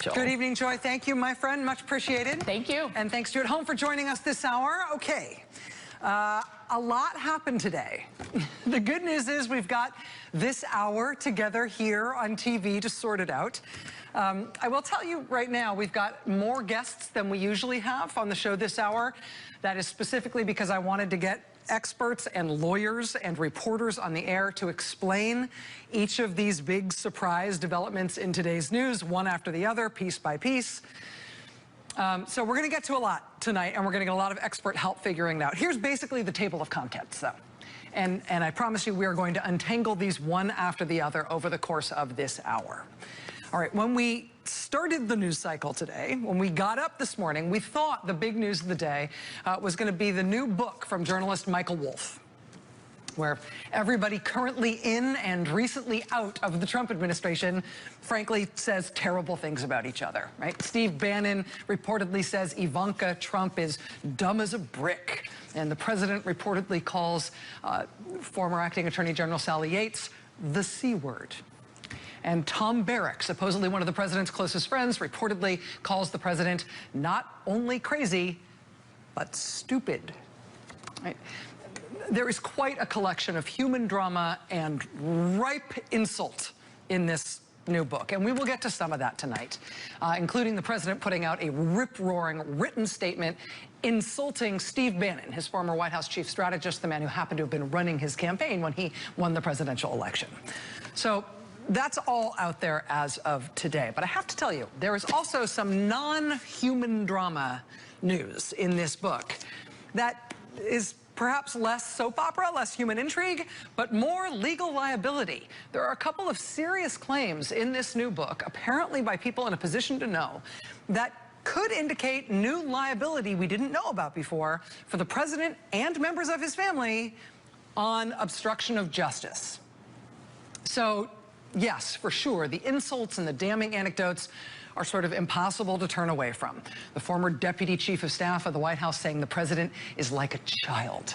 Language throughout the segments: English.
Joel. Good evening, Joy. Thank you, my friend. Much appreciated. Thank you. And thanks to you at home for joining us this hour. Okay. A lot happened today. The good news is we've got this hour together here on TV to sort it out. I will tell you right now, we've got more guests than we usually have on the show this hour. That is specifically because I wanted to get experts and lawyers and reporters on the air to explain each of these big surprise developments in today's news, one after the other, piece by piece. So we're going to get to a lot tonight, and we're going to get a lot of expert help figuring it out. Here's basically the table of contents, though. And I promise you we are going to untangle these one after the other over the course of this hour. All right, when we started the news cycle today, when we got up this morning, we thought the big news of the day was going to be the new book from journalist Michael Wolff, where everybody currently in and recently out of the Trump administration, frankly, says terrible things about each other, right? Steve Bannon reportedly says Ivanka Trump is dumb as a brick. And the president reportedly calls former acting Attorney General Sally Yates the C word. And Tom Barrack, supposedly one of the president's closest friends, reportedly calls the president not only crazy, but stupid. Right? There is quite a collection of human drama and ripe insult in this new book, and we will get to some of that tonight, including the president putting out a rip-roaring written statement insulting Steve Bannon, his former White House chief strategist, the man who happened to have been running his campaign when he won the presidential election. So that's all out there as of today. But I have to tell you, there is also some non-human drama news in this book that is perhaps less soap opera, less human intrigue, but more legal liability. There are a couple of serious claims in this new book, apparently by people in a position to know, that could indicate new liability we didn't know about before for the president and members of his family on obstruction of justice. So, yes, for sure, the insults and the damning anecdotes are sort of impossible to turn away from. The former deputy chief of staff of the White House saying the president is like a child.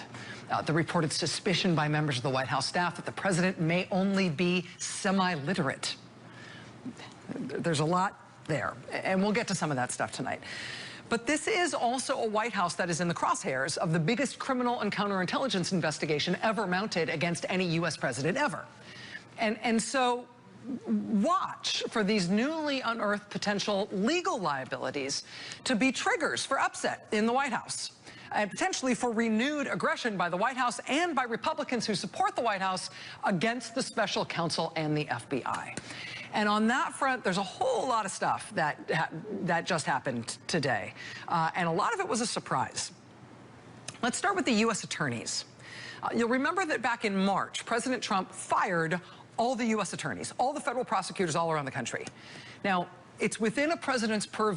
The reported suspicion by members of the White House staff that the president may only be semi-literate. There's a lot there, and we'll get to some of that stuff tonight. But this is also a White House that is in the crosshairs of the biggest criminal and counterintelligence investigation ever mounted against any U.S. president ever. And so watch for these newly unearthed potential legal liabilities to be triggers for upset in the White House, and potentially for renewed aggression by the White House and by Republicans who support the White House against the special counsel and the FBI. And on that front, there's a whole lot of stuff that just happened today, and a lot of it was a surprise. Let's start with the U.S. attorneys. You'll remember that back in March, President Trump fired all the U.S. attorneys, all the federal prosecutors all around the country. Now, it's within a president's purview